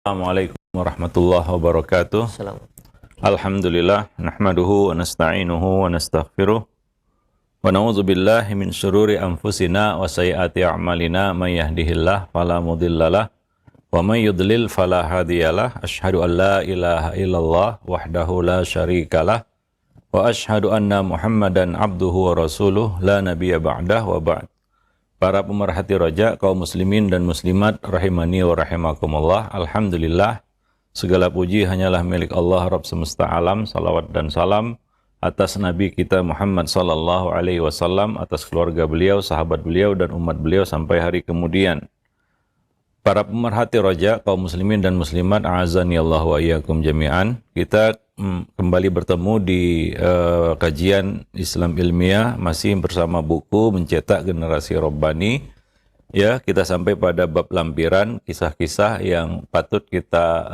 Assalamualaikum warahmatullahi wabarakatuh. Salam. Alhamdulillah, nahmaduhu wa nasta'inuhu wa nastaghfiruh wa na'udzu billahi min syururi anfusina wa sayyiati a'malina may yahdihillah fala mudhillalah wa may yudlil fala hadiyalah. Asyhadu an la ilaha illallah wahdahu la syarikalah wa asyhadu anna Muhammadan abduhu wa rasuluh la nabiyya ba'dah wa ba'd. Para pemerhati roja, kaum muslimin dan muslimat rahimani wa rahimakumullah. Alhamdulillah, segala puji hanyalah milik Allah Rabb semesta alam. Salawat dan salam atas Nabi kita Muhammad sallallahu alaihi wasallam, atas keluarga beliau, sahabat beliau dan umat beliau sampai hari kemudian. Para pemerhati roja, kaum muslimin dan muslimat, a'azani Allah wa iyyakum jami'an. Kita kembali bertemu di kajian Islam ilmiah, masih bersama buku Mencetak Generasi Robbani. Ya, kita sampai pada bab lampiran, kisah-kisah yang patut kita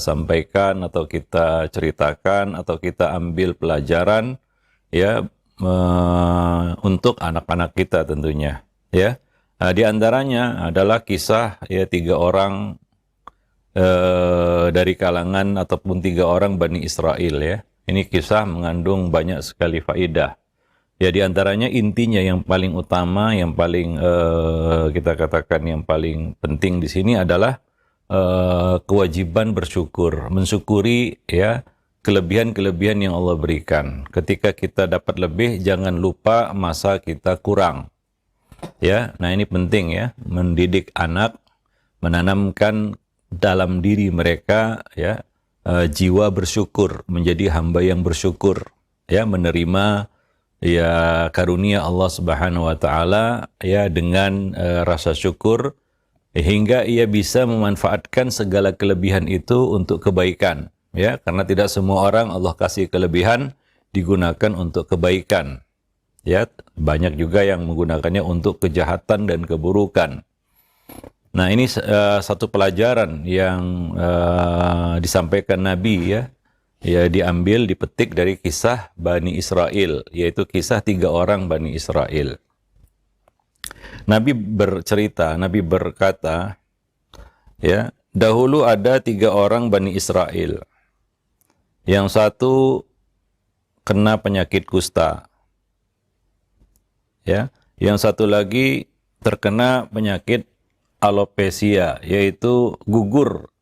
sampaikan atau kita ceritakan atau kita ambil pelajaran, ya, untuk anak-anak kita tentunya, ya. Di antaranya adalah kisah ya 3 orang dari kalangan ataupun 3 orang Bani Israel, ya. Ini kisah mengandung banyak sekali faidah. Ya, di antaranya intinya yang paling utama, yang paling kita katakan yang paling penting di sini adalah kewajiban bersyukur, mensyukuri ya kelebihan-kelebihan yang Allah berikan. Ketika kita dapat lebih, jangan lupa masa kita kurang. Ya, nah ini penting ya, mendidik anak, menanamkan dalam diri mereka ya jiwa bersyukur, menjadi hamba yang bersyukur, ya, menerima ya karunia Allah Subhanahu wa taala ya dengan rasa syukur hingga ia bisa memanfaatkan segala kelebihan itu untuk kebaikan, ya, karena tidak semua orang Allah kasih kelebihan digunakan untuk kebaikan. Ya, banyak juga yang menggunakannya untuk kejahatan dan keburukan. Nah, ini satu pelajaran yang disampaikan Nabi, ya, diambil, dipetik dari kisah Bani Israel, yaitu kisah 3 orang Bani Israel. Nabi bercerita, Nabi berkata, ya, dahulu ada 3 orang Bani Israel. Yang satu kena penyakit kusta. Ya, yang satu lagi terkena penyakit alopecia, yaitu gugur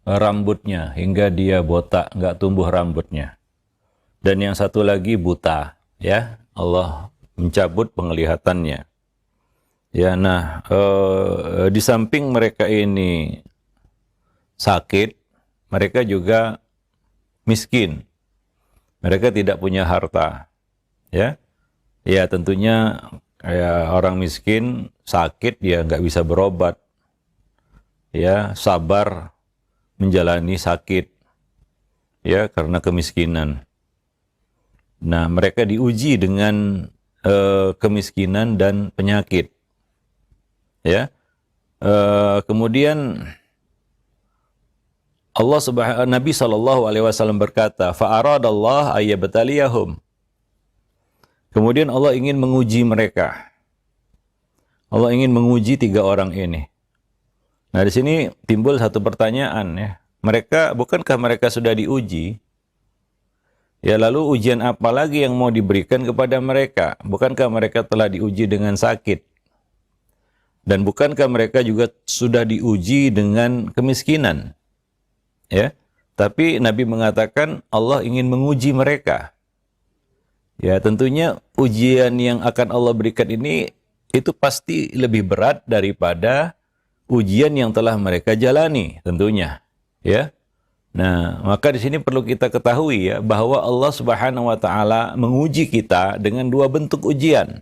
rambutnya hingga dia botak, nggak tumbuh rambutnya. Dan yang satu lagi buta, ya, Allah mencabut penglihatannya. Ya, nah, di samping mereka ini sakit, mereka juga miskin. Mereka tidak punya harta, ya. Ya, tentunya kayak orang miskin sakit ya nggak bisa berobat, ya, sabar menjalani sakit, ya, karena kemiskinan. Nah, mereka diuji dengan kemiskinan dan penyakit, ya. Kemudian Nabi SAW berkata, fa'aradallah ayyabtaliyahum. Kemudian Allah ingin menguji mereka. Allah ingin menguji 3 orang ini. Nah, di sini timbul satu pertanyaan, ya. Bukankah mereka sudah diuji? Ya, lalu ujian apa lagi yang mau diberikan kepada mereka? Bukankah mereka telah diuji dengan sakit? Dan bukankah mereka juga sudah diuji dengan kemiskinan? Ya. Tapi Nabi mengatakan Allah ingin menguji mereka. Ya, tentunya ujian yang akan Allah berikan ini itu pasti lebih berat daripada ujian yang telah mereka jalani, tentunya, ya. Nah, maka di sini perlu kita ketahui, ya, bahwa Allah Subhanahu wa taala menguji kita dengan 2 bentuk ujian.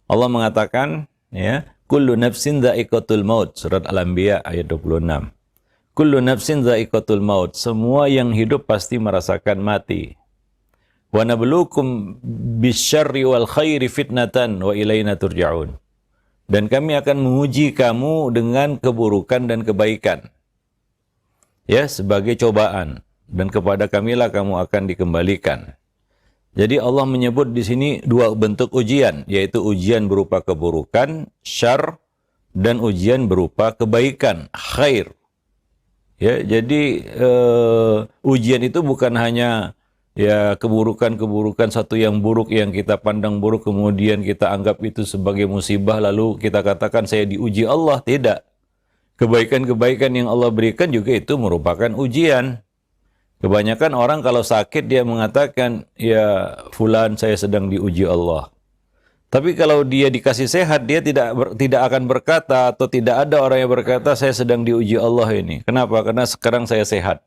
Allah mengatakan, ya, kullu nafsin dha'iqatul maut, surat Al-Anbiya ayat 26. Kullu nafsin dha'iqatul maut, semua yang hidup pasti merasakan mati. Wa nabluukum bisyarri wal khairi fitnatan wa ilaina turja'un. Dan kami akan menguji kamu dengan keburukan dan kebaikan, ya, sebagai cobaan, dan kepada kamilah kamu akan dikembalikan. Jadi Allah menyebut di sini 2 bentuk ujian, yaitu ujian berupa keburukan, syarr, dan ujian berupa kebaikan, khair. Ya, jadi ujian itu bukan hanya ya keburukan-keburukan satu yang buruk yang kita pandang buruk kemudian kita anggap itu sebagai musibah lalu kita katakan saya diuji Allah. Tidak. Kebaikan-kebaikan yang Allah berikan juga itu merupakan ujian. Kebanyakan orang kalau sakit dia mengatakan, ya fulan saya sedang diuji Allah. Tapi kalau dia dikasih sehat, dia tidak akan berkata atau tidak ada orang yang berkata saya sedang diuji Allah ini. Kenapa? Karena sekarang saya sehat.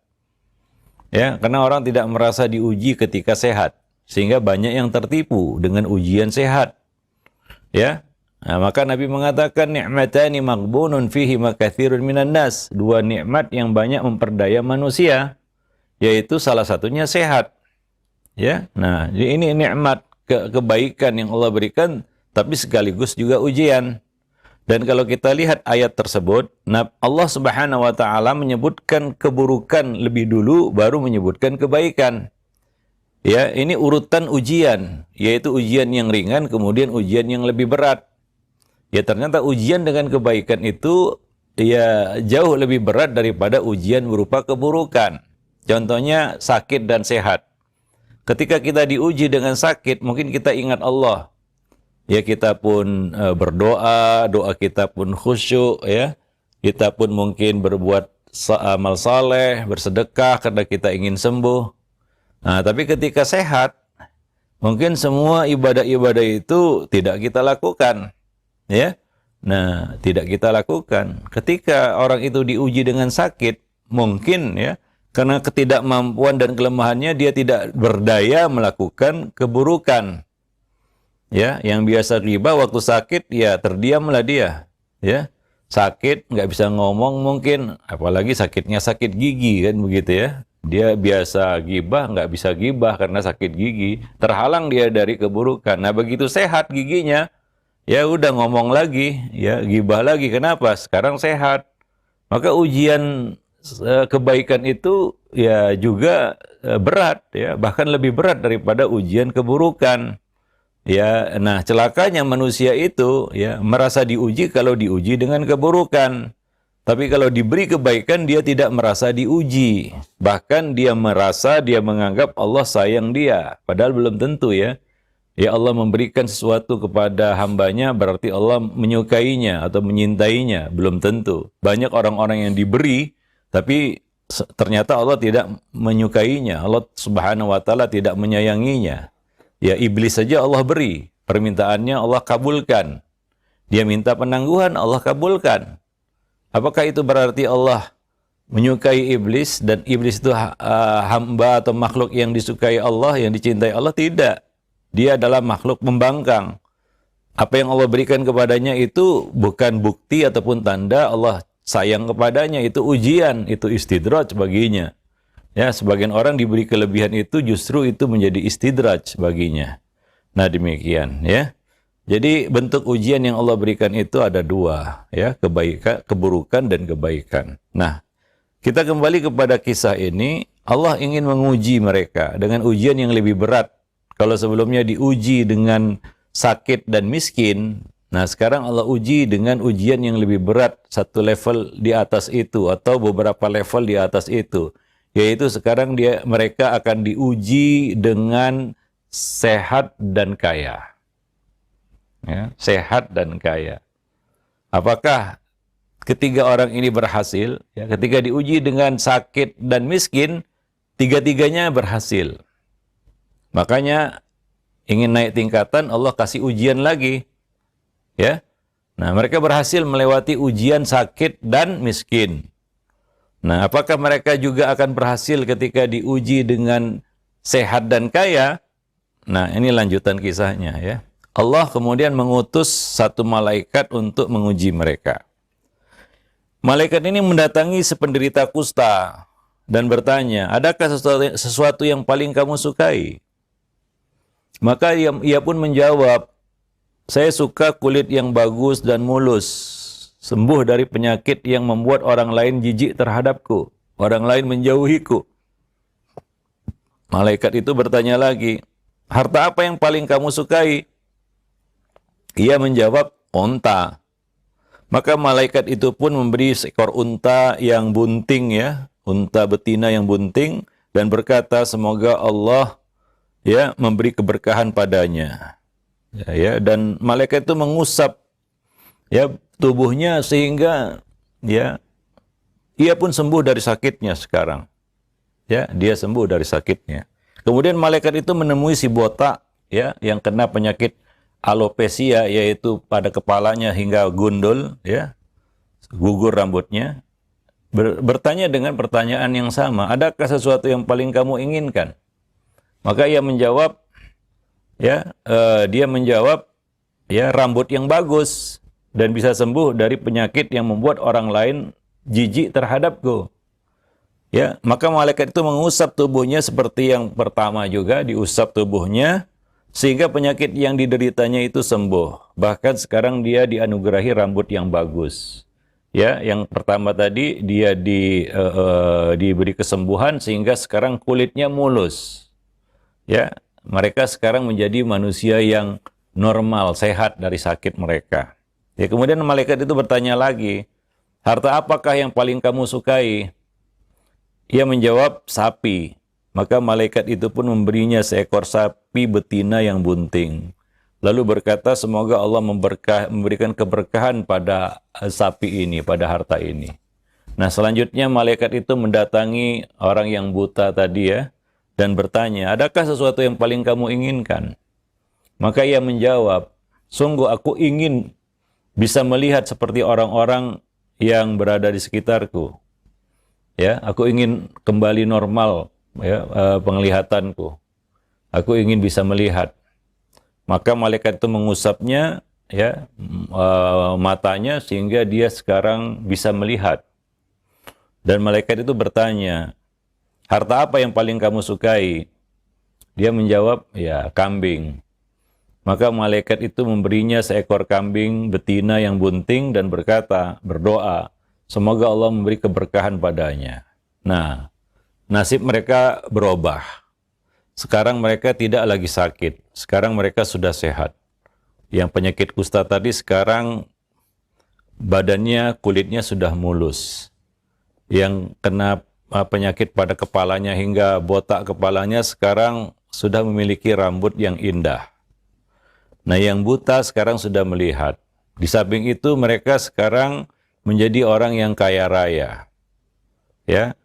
Ya, karena orang tidak merasa diuji ketika sehat, sehingga banyak yang tertipu dengan ujian sehat. Ya. Nah, maka Nabi mengatakan ni'matani maghbunun fihi makatsirun minan nas. Dua nikmat yang banyak memperdaya manusia, yaitu salah satunya sehat. Ya. Nah, jadi ini nikmat kebaikan yang Allah berikan, tapi sekaligus juga ujian. Dan kalau kita lihat ayat tersebut, Allah Subhanahu wa taala menyebutkan keburukan lebih dulu baru menyebutkan kebaikan. Ya, ini urutan ujian, yaitu ujian yang ringan kemudian ujian yang lebih berat. Ya, ternyata ujian dengan kebaikan itu ya jauh lebih berat daripada ujian berupa keburukan. Contohnya sakit dan sehat. Ketika kita diuji dengan sakit, mungkin kita ingat Allah. Ya, kita pun berdoa, doa kita pun khusyuk, ya. Kita pun mungkin berbuat amal saleh, bersedekah karena kita ingin sembuh. Nah, tapi ketika sehat, mungkin semua ibadah-ibadah itu tidak kita lakukan, ya. Nah, tidak kita lakukan. Ketika orang itu diuji dengan sakit, mungkin ya, karena ketidakmampuan dan kelemahannya dia tidak berdaya melakukan keburukan. Ya, yang biasa riba waktu sakit ya terdiamlah dia. Ya, sakit nggak bisa ngomong mungkin, apalagi sakitnya sakit gigi kan begitu ya. Dia biasa gibah nggak bisa gibah karena sakit gigi, terhalang dia dari keburukan. Nah, begitu sehat giginya, ya udah ngomong lagi, ya gibah lagi. Kenapa? Sekarang sehat. Maka ujian kebaikan itu ya juga berat, ya bahkan lebih berat daripada ujian keburukan. Ya, nah celakanya manusia itu ya merasa diuji kalau diuji dengan keburukan. Tapi kalau diberi kebaikan dia tidak merasa diuji. Bahkan dia merasa, dia menganggap Allah sayang dia. Padahal belum tentu ya. Ya, Allah memberikan sesuatu kepada hambanya berarti Allah menyukainya atau menyintainya. Belum tentu. Banyak orang-orang yang diberi tapi ternyata Allah tidak menyukainya. Allah Subhanahu wa taala tidak menyayanginya. Ya, iblis saja Allah beri, permintaannya Allah kabulkan. Dia minta penangguhan, Allah kabulkan. Apakah itu berarti Allah menyukai iblis dan iblis itu hamba atau makhluk yang disukai Allah, yang dicintai Allah? Tidak. Dia adalah makhluk membangkang. Apa yang Allah berikan kepadanya itu bukan bukti ataupun tanda Allah sayang kepadanya, itu ujian, itu istidraj baginya. Ya, sebagian orang diberi kelebihan itu justru itu menjadi istidraj baginya. Nah, demikian ya. Jadi bentuk ujian yang Allah berikan itu ada dua, ya, kebaikan, keburukan dan kebaikan. Nah, kita kembali kepada kisah ini, Allah ingin menguji mereka dengan ujian yang lebih berat. Kalau sebelumnya diuji dengan sakit dan miskin, nah sekarang Allah uji dengan ujian yang lebih berat, satu level di atas itu atau beberapa level di atas itu. Yaitu sekarang mereka akan diuji dengan sehat dan kaya. Ya, sehat dan kaya. Apakah ketiga orang ini berhasil? Ya, ketika diuji dengan sakit dan miskin, tiga-tiganya berhasil. Makanya ingin naik tingkatan, Allah kasih ujian lagi. Ya. Nah, mereka berhasil melewati ujian sakit dan miskin. Nah, apakah mereka juga akan berhasil ketika diuji dengan sehat dan kaya? Nah, ini lanjutan kisahnya ya. Allah kemudian mengutus satu malaikat untuk menguji mereka. Malaikat ini mendatangi sependerita kusta dan bertanya, adakah sesuatu yang paling kamu sukai? Maka ia pun menjawab, saya suka kulit yang bagus dan mulus, sembuh dari penyakit yang membuat orang lain jijik terhadapku, orang lain menjauhiku. Malaikat itu bertanya lagi, harta apa yang paling kamu sukai? Ia menjawab, unta. Maka malaikat itu pun memberi seekor unta yang bunting, ya, unta betina yang bunting, dan berkata semoga Allah, ya, memberi keberkahan padanya. Ya, dan malaikat itu mengusap, ya, tubuhnya sehingga, ya, ia pun sembuh dari sakitnya sekarang. Ya, dia sembuh dari sakitnya. Kemudian malaikat itu menemui si botak, ya, yang kena penyakit alopecia, yaitu pada kepalanya hingga gundul, ya, gugur rambutnya. Bertanya dengan pertanyaan yang sama, adakah sesuatu yang paling kamu inginkan? Maka ia menjawab, ya, dia menjawab, ya, rambut yang bagus dan bisa sembuh dari penyakit yang membuat orang lain jijik terhadapku. Ya, maka malaikat itu mengusap tubuhnya seperti yang pertama juga, diusap tubuhnya sehingga penyakit yang dideritanya itu sembuh. Bahkan sekarang dia dianugerahi rambut yang bagus. Ya, yang pertama tadi dia diberi kesembuhan sehingga sekarang kulitnya mulus. Ya, mereka sekarang menjadi manusia yang normal, sehat dari sakit mereka. Ya, kemudian malaikat itu bertanya lagi, harta apakah yang paling kamu sukai? Ia menjawab, sapi. Maka malaikat itu pun memberinya seekor sapi betina yang bunting. Lalu berkata, semoga Allah memberikan keberkahan pada sapi ini, pada harta ini. Nah, selanjutnya malaikat itu mendatangi orang yang buta tadi, ya, dan bertanya, adakah sesuatu yang paling kamu inginkan? Maka ia menjawab, sungguh aku ingin bisa melihat seperti orang-orang yang berada di sekitarku. Ya, aku ingin kembali normal, ya, penglihatanku. Aku ingin bisa melihat. Maka malaikat itu mengusapnya, ya, matanya sehingga dia sekarang bisa melihat. Dan malaikat itu bertanya, harta apa yang paling kamu sukai? Dia menjawab, ya, kambing. Maka malaikat itu memberinya seekor kambing betina yang bunting dan berdoa, semoga Allah memberi keberkahan padanya. Nah, nasib mereka berubah. Sekarang mereka tidak lagi sakit. Sekarang mereka sudah sehat. Yang penyakit kusta tadi sekarang badannya, kulitnya sudah mulus. Yang kena penyakit pada kepalanya hingga botak kepalanya sekarang sudah memiliki rambut yang indah. Nah, yang buta sekarang sudah melihat. Di samping itu mereka sekarang menjadi orang yang kaya raya. Ya.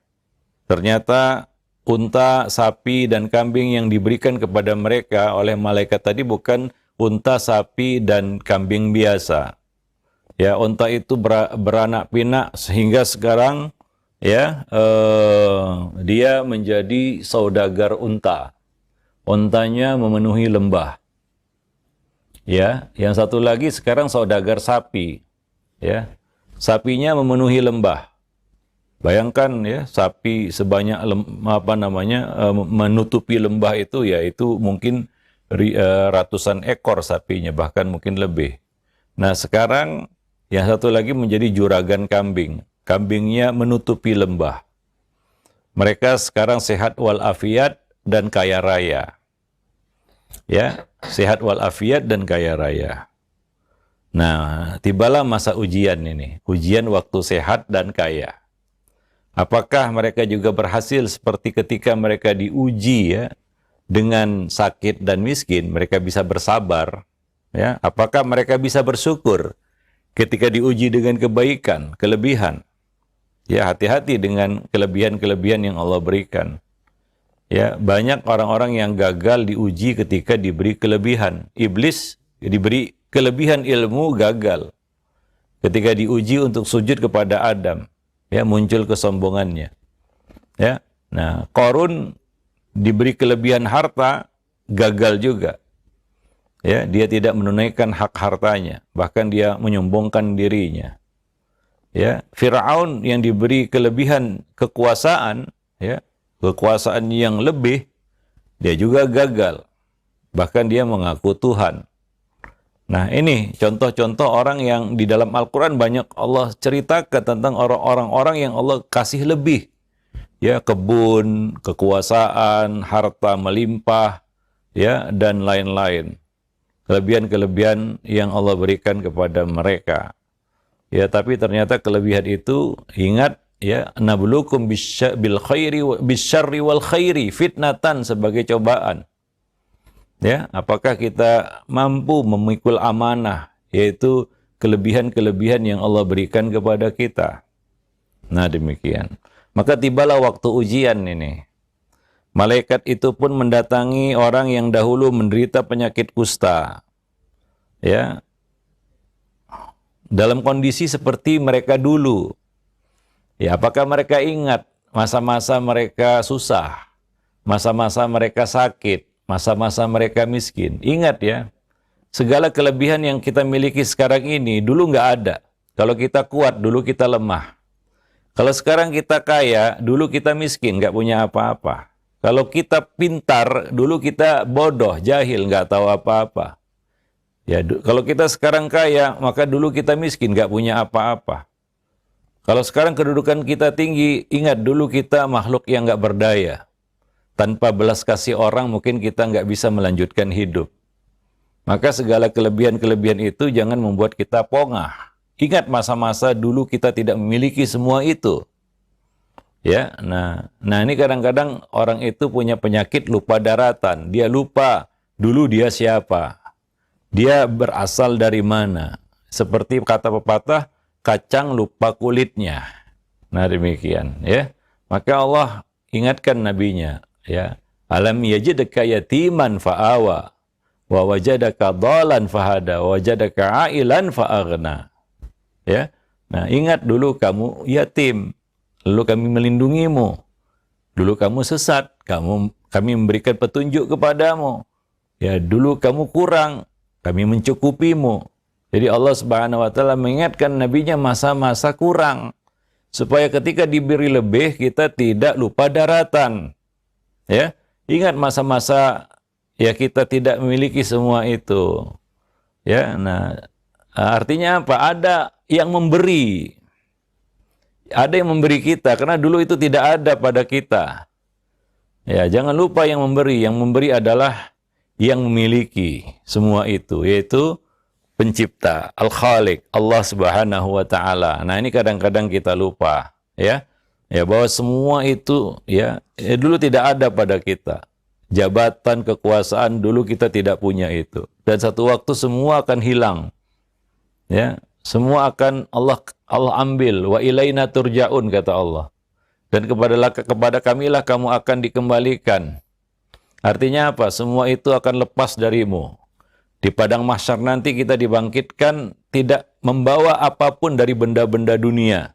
Ternyata unta, sapi, dan kambing yang diberikan kepada mereka oleh malaikat tadi bukan unta, sapi, dan kambing biasa. Ya, unta itu beranak pinak sehingga sekarang, ya, dia menjadi saudagar unta. Untanya memenuhi lembah. Ya, yang satu lagi sekarang saudagar sapi. Ya, sapinya memenuhi lembah. Bayangkan, ya, sapi sebanyak menutupi lembah itu, yaitu mungkin ratusan ekor sapinya, bahkan mungkin lebih. Nah, sekarang yang satu lagi menjadi juragan kambing. Kambingnya menutupi lembah. Mereka sekarang sehat walafiat dan kaya raya. Ya, sehat walafiat dan kaya raya. Nah, tibalah masa ujian ini. Ujian waktu sehat dan kaya. Apakah mereka juga berhasil seperti ketika mereka diuji, ya, dengan sakit dan miskin, mereka bisa bersabar, ya? Apakah mereka bisa bersyukur ketika diuji dengan kebaikan, kelebihan? Ya, hati-hati dengan kelebihan-kelebihan yang Allah berikan. Ya, banyak orang-orang yang gagal diuji ketika diberi kelebihan. Iblis diberi kelebihan ilmu, gagal. Ketika diuji untuk sujud kepada Adam, ya, muncul kesombongannya. Ya. Nah, Qarun diberi kelebihan harta, gagal juga. Ya, dia tidak menunaikan hak hartanya, bahkan dia menyombongkan dirinya. Ya, Firaun yang diberi kelebihan kekuasaan, ya, kekuasaan yang lebih, dia juga gagal. Bahkan dia mengaku Tuhan. Nah, ini contoh-contoh orang yang di dalam Al-Quran banyak Allah ceritakan tentang orang-orang yang Allah kasih lebih. Ya, kebun, kekuasaan, harta melimpah, ya, dan lain-lain. Kelebihan-kelebihan yang Allah berikan kepada mereka. Ya, tapi ternyata kelebihan itu, ingat ya, nabluukum bil khairi bisyarri wal khairi fitnatan, sebagai cobaan. Ya, apakah kita mampu memikul amanah, yaitu kelebihan-kelebihan yang Allah berikan kepada kita. Nah, demikian. Maka tibalah waktu ujian ini. Malaikat itu pun mendatangi orang yang dahulu menderita penyakit kusta. Ya. Dalam kondisi seperti mereka dulu. Ya, apakah mereka ingat masa-masa mereka susah, masa-masa mereka sakit, masa-masa mereka miskin? Ingat ya, segala kelebihan yang kita miliki sekarang ini dulu nggak ada. Kalau kita kuat, dulu kita lemah. Kalau sekarang kita kaya, dulu kita miskin, nggak punya apa-apa. Kalau kita pintar, dulu kita bodoh, jahil, nggak tahu apa-apa. Ya, kalau kita sekarang kaya, maka dulu kita miskin, nggak punya apa-apa. Kalau sekarang kedudukan kita tinggi, ingat dulu kita makhluk yang nggak berdaya. Tanpa belas kasih orang, mungkin kita nggak bisa melanjutkan hidup. Maka segala kelebihan-kelebihan itu jangan membuat kita pongah. Ingat masa-masa dulu kita tidak memiliki semua itu. Ya, nah ini kadang-kadang orang itu punya penyakit lupa daratan. Dia lupa dulu dia siapa. Dia berasal dari mana. Seperti kata pepatah, kacang lupa kulitnya. Nah, demikian ya. Maka Allah ingatkan nabinya, ya. Alam yajidka yatiman fa'awa wa wajadaka dhalan fahada wa wajadaka ailan fa'aghna. Ya. Nah, ingat dulu kamu yatim, lalu kami melindungimu. Dulu kamu sesat, kami memberikan petunjuk kepadamu. Ya, dulu kamu kurang, kami mencukupimu. Jadi Allah Subhanahu wa taala mengingatkan nabinya masa-masa kurang, supaya ketika diberi lebih kita tidak lupa daratan. Ya, ingat masa-masa ya kita tidak memiliki semua itu. Ya, nah artinya apa? Ada yang memberi. Ada yang memberi kita, karena dulu itu tidak ada pada kita. Ya, jangan lupa yang memberi. Yang memberi adalah yang memiliki semua itu, yaitu pencipta, Al-Khaliq, Allah Subhanahu wa taala. Nah, ini kadang-kadang kita lupa, ya. Ya, bahwa semua itu ya dulu tidak ada pada kita. Jabatan, kekuasaan dulu kita tidak punya itu. Dan satu waktu semua akan hilang. Ya, semua akan Allah ambil. Wa ilaina turja'un, kata Allah. Dan kepada kamilah kamu akan dikembalikan. Artinya apa? Semua itu akan lepas darimu. Di padang mahsyar nanti kita dibangkitkan tidak membawa apapun dari benda-benda dunia.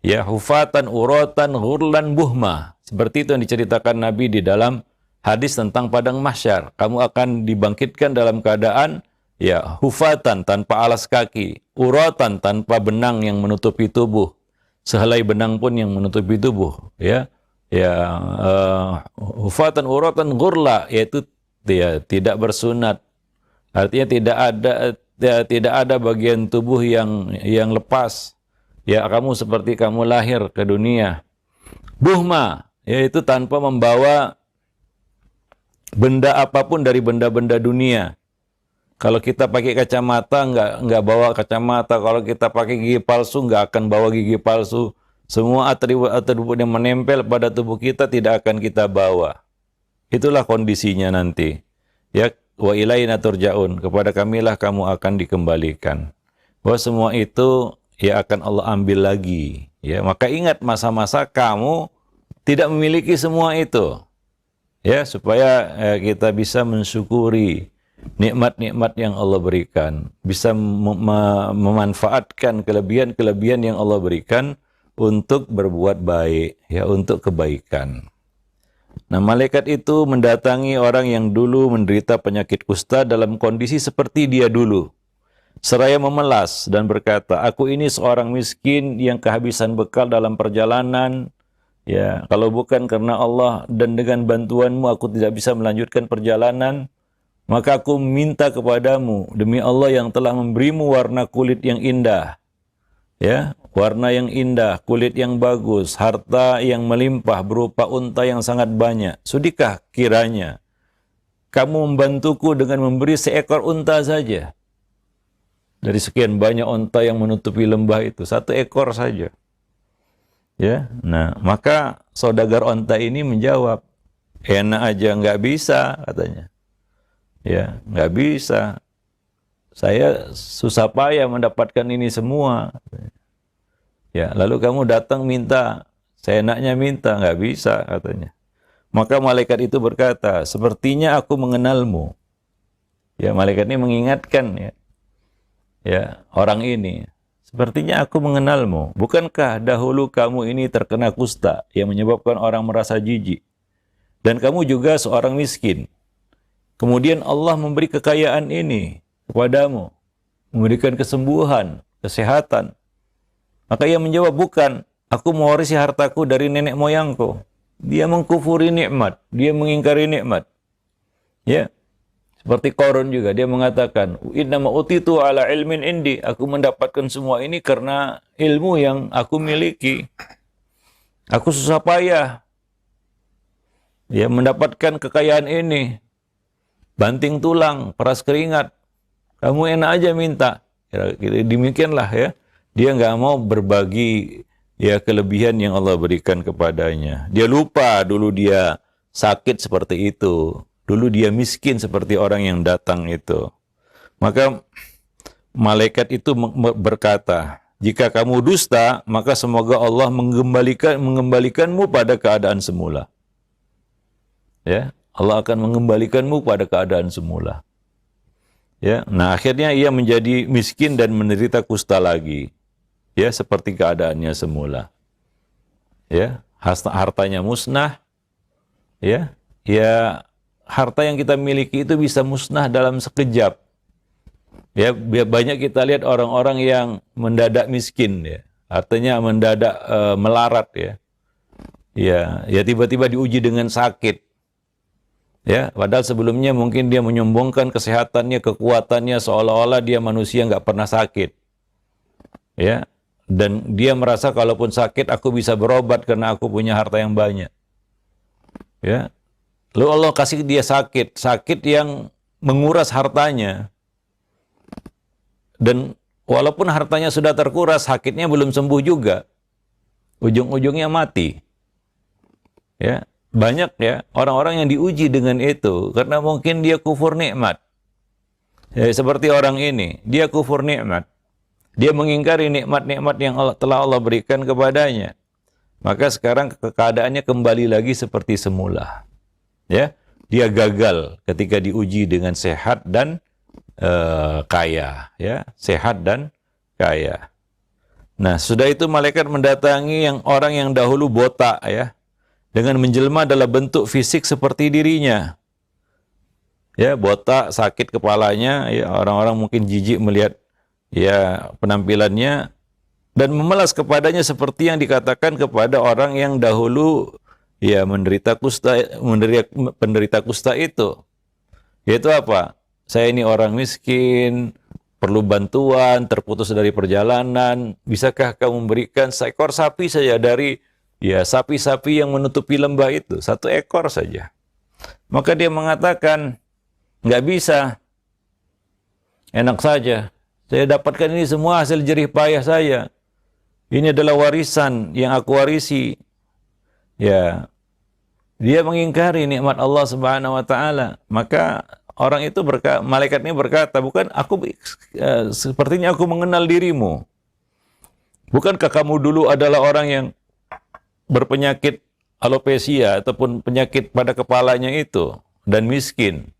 Ya, hufatan, uratan, ghurlan, buhma. Seperti itu yang diceritakan Nabi di dalam hadis tentang padang mahsyar. Kamu akan dibangkitkan dalam keadaan ya, hufatan, tanpa alas kaki, uratan, tanpa benang yang menutupi tubuh, sehelai benang pun yang menutupi tubuh, ya, hufatan, uratan, ghurla, yaitu ya, tidak bersunat, artinya tidak ada bagian tubuh yang lepas, ya, kamu seperti kamu lahir ke dunia. Buhma, yaitu tanpa membawa benda apapun dari benda-benda dunia. Kalau kita pakai kacamata, nggak bawa kacamata. Kalau kita pakai gigi palsu, nggak akan bawa gigi palsu. Semua atribut yang menempel pada tubuh kita tidak akan kita bawa. Itulah kondisinya nanti. Ya, wa ilaina turja'un. Kepada kamilah kamu akan dikembalikan. Bahwa semua itu ya akan Allah ambil lagi. Ya, maka ingat masa-masa kamu tidak memiliki semua itu. Ya, supaya kita bisa mensyukuri nikmat-nikmat yang Allah berikan, bisa memanfaatkan kelebihan-kelebihan yang Allah berikan untuk berbuat baik, ya, untuk kebaikan. Nah, malaikat itu mendatangi orang yang dulu menderita penyakit kusta dalam kondisi seperti dia dulu, seraya memelas dan berkata, aku ini seorang miskin yang kehabisan bekal dalam perjalanan. Ya, kalau bukan karena Allah dan dengan bantuanmu aku tidak bisa melanjutkan perjalanan. Maka aku minta kepadamu, demi Allah yang telah memberimu warna kulit yang indah, ya, warna yang indah, kulit yang bagus, harta yang melimpah berupa unta yang sangat banyak. Sudikah kiranya kamu membantuku dengan memberi seekor unta saja? Dari sekian banyak onta yang menutupi lembah itu, satu ekor saja. Ya, nah maka saudagar onta ini menjawab, enak aja nggak bisa katanya. Ya, nggak bisa. Saya susah payah mendapatkan ini semua. Ya, lalu kamu datang minta, seenaknya minta, nggak bisa katanya. Maka malaikat itu berkata, sepertinya aku mengenalmu. Ya, malaikat ini mengingatkan ya orang ini. Sepertinya aku mengenalmu. Bukankah dahulu kamu ini terkena kusta yang menyebabkan orang merasa jijik? Dan kamu juga seorang miskin. Kemudian Allah memberi kekayaan ini kepadamu, memberikan kesembuhan, kesehatan. Maka ia menjawab, bukan, aku mewarisi hartaku dari nenek moyangku. Dia mengkufuri nikmat, dia mengingkari nikmat. Ya, seperti Qarun juga, dia mengatakan, innama utitu ala ilmin indi, aku mendapatkan semua ini karena ilmu yang aku miliki. Aku susah payah ya mendapatkan kekayaan ini. Banting tulang, peras keringat. Kamu enak aja minta. Demikianlah ya. Dia nggak mau berbagi ya kelebihan yang Allah berikan kepadanya. Dia lupa dulu dia sakit seperti itu. Dulu dia miskin seperti orang yang datang itu. Maka malaikat itu berkata, jika kamu dusta, maka semoga Allah mengembalikanmu pada keadaan semula. Ya, Allah akan mengembalikanmu pada keadaan semula. Ya, nah akhirnya ia menjadi miskin dan menderita kusta lagi. Ya, seperti keadaannya semula. Ya, hartanya musnah. Ya, harta yang kita miliki itu bisa musnah dalam sekejap. Ya, banyak kita lihat orang-orang yang mendadak miskin ya. Artinya mendadak melarat ya. Ya tiba-tiba diuji dengan sakit. Ya, padahal sebelumnya mungkin dia menyombongkan kesehatannya, kekuatannya seolah-olah dia manusia nggak pernah sakit. Ya, dan dia merasa kalaupun sakit aku bisa berobat karena aku punya harta yang banyak. Ya, lalu Allah kasih dia sakit yang menguras hartanya. Dan walaupun hartanya sudah terkuras, sakitnya belum sembuh juga. Ujung-ujungnya mati. Ya, banyak ya orang-orang yang diuji dengan itu karena mungkin dia kufur nikmat. Ya, seperti orang ini, dia kufur nikmat. Dia mengingkari nikmat-nikmat yang telah Allah berikan kepadanya. Maka sekarang keadaannya kembali lagi seperti semula. Ya, dia gagal ketika diuji dengan sehat dan kaya, ya, sehat dan kaya. Nah, sudah itu malaikat mendatangi orang yang dahulu botak, ya, dengan menjelma dalam bentuk fisik seperti dirinya. Ya, botak, sakit kepalanya, ya, orang-orang mungkin jijik melihat ya penampilannya dan memelas kepadanya seperti yang dikatakan kepada orang yang dahulu ya menderita kusta itu. Yaitu apa? Saya ini orang miskin, perlu bantuan, terputus dari perjalanan. Bisakah kamu memberikan seekor sapi saja dari ya sapi-sapi yang menutupi lembah itu, satu ekor saja? Maka dia mengatakan, nggak bisa. Enak saja. Saya dapatkan ini semua hasil jerih payah saya. Ini adalah warisan yang aku warisi. Ya, dia mengingkari nikmat Allah Subhanahu wa taala. Maka orang itu malaikat ini berkata, bukan aku sepertinya aku mengenal dirimu. Bukankah kamu dulu adalah orang yang berpenyakit alopecia ataupun penyakit pada kepalanya itu dan miskin?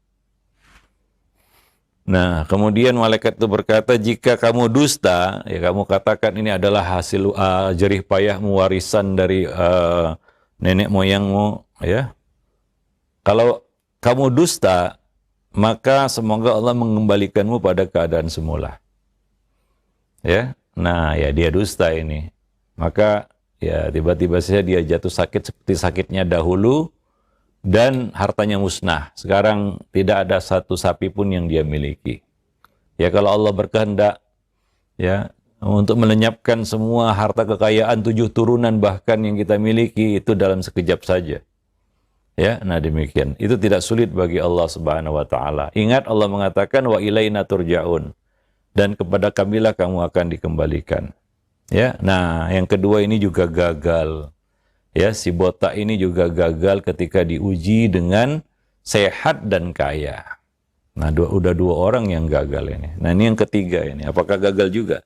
Nah, kemudian malaikat itu berkata, jika kamu dusta, ya kamu katakan ini adalah hasil jerih payahmu, warisan dari nenek moyangmu, ya. Kalau kamu dusta, maka semoga Allah mengembalikanmu pada keadaan semula. Ya, nah ya dia dusta ini. Maka ya tiba-tiba saja dia jatuh sakit seperti sakitnya dahulu dan hartanya musnah. Sekarang tidak ada satu sapi pun yang dia miliki. Ya kalau Allah berkehendak ya untuk melenyapkan semua harta kekayaan 7 turunan bahkan yang kita miliki itu dalam sekejap saja. Ya, nah demikian. Itu tidak sulit bagi Allah Subhanahu wa taala. Ingat Allah mengatakan wa ilaina turja'un. dan kepada kamilah kamu akan dikembalikan. Ya, nah yang kedua ini juga gagal. Ya, si botak ini juga gagal ketika diuji dengan sehat dan kaya. Nah, udah dua orang yang gagal ini. Nah, ini yang ketiga ini. Apakah gagal juga?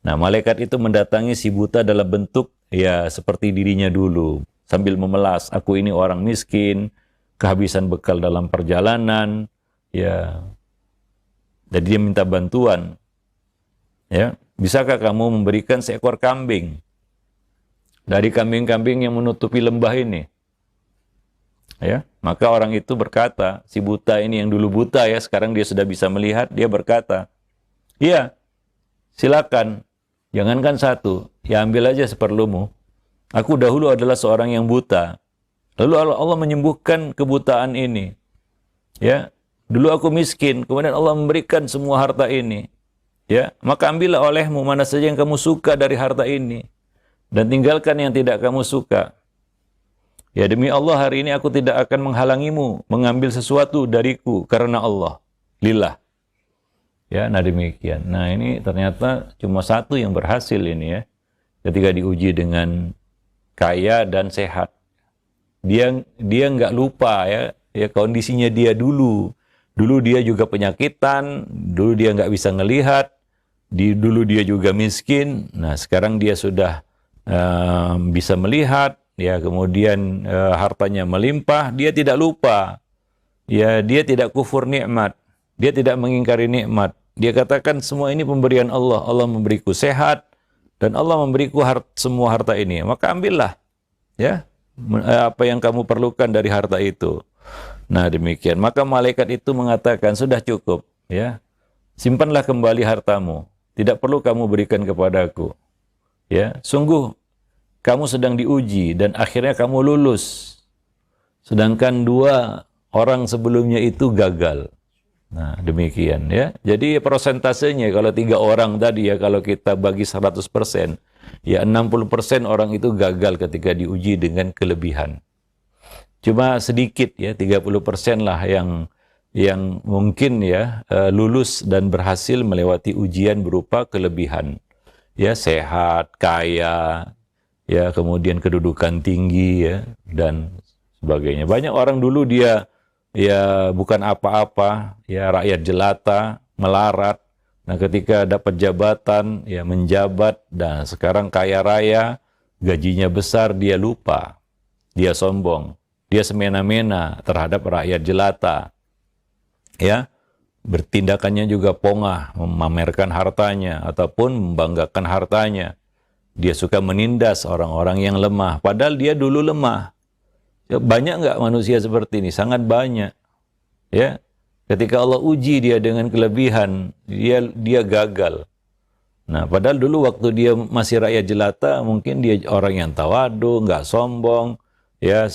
Nah, malaikat itu mendatangi si buta dalam bentuk ya seperti dirinya dulu. Sambil memelas, aku ini orang miskin, kehabisan bekal dalam perjalanan. Ya, jadi dia minta bantuan. Ya, bisakah kamu memberikan seekor kambing dari kambing-kambing yang menutupi lembah ini? Ya, maka orang itu berkata, si buta ini yang dulu buta ya, sekarang dia sudah bisa melihat, dia berkata, iya, silakan, jangankan satu, ya ambil aja seperlumu. Aku dahulu adalah seorang yang buta, lalu Allah menyembuhkan kebutaan ini. Ya, dulu aku miskin, kemudian Allah memberikan semua harta ini. Ya, maka ambillah olehmu mana saja yang kamu suka dari harta ini, dan tinggalkan yang tidak kamu suka. Ya, demi Allah hari ini aku tidak akan menghalangimu mengambil sesuatu dariku karena Allah. Lillah. Ya, nah demikian. Nah, ini ternyata cuma satu yang berhasil ini ya. Ketika diuji dengan kaya dan sehat. Dia nggak lupa ya, kondisinya dia dulu. Dulu dia juga penyakitan, dulu dia nggak bisa ngelihat, dulu dia juga miskin. Nah, sekarang dia sudah bisa melihat. Ya, kemudian hartanya melimpah, dia tidak lupa. Ya, dia tidak kufur nikmat. Dia tidak mengingkari nikmat. Dia katakan semua ini pemberian Allah. Allah memberiku sehat dan Allah memberiku semua harta ini. Maka ambillah ya apa yang kamu perlukan dari harta itu. Nah, demikian. Maka malaikat itu mengatakan, sudah cukup ya. Simpanlah kembali hartamu. Tidak perlu kamu berikan kepadaku. Ya, sungguh kamu sedang diuji dan akhirnya kamu lulus. Sedangkan dua orang sebelumnya itu gagal. Nah, demikian ya. Jadi persentasenya kalau 3 orang tadi ya, kalau kita bagi 100%, ya 60% orang itu gagal ketika diuji dengan kelebihan. Cuma sedikit ya, 30% lah yang mungkin ya lulus dan berhasil melewati ujian berupa kelebihan. Ya, sehat, kaya, ya, kemudian kedudukan tinggi ya dan sebagainya. Banyak orang dulu dia ya bukan apa-apa, ya rakyat jelata, melarat. Nah, ketika dapat jabatan ya menjabat dan sekarang kaya raya, gajinya besar, dia lupa. Dia sombong, dia semena-mena terhadap rakyat jelata. Ya, bertindakannya juga pongah, memamerkan hartanya ataupun membanggakan hartanya. Dia suka menindas orang-orang yang lemah, padahal dia dulu lemah. Ya, banyak nggak manusia seperti ini? Sangat banyak. Ya, ketika Allah uji dia dengan kelebihan, dia gagal. Nah, padahal dulu waktu dia masih rakyat jelata, mungkin dia orang yang tawadu, nggak sombong, ya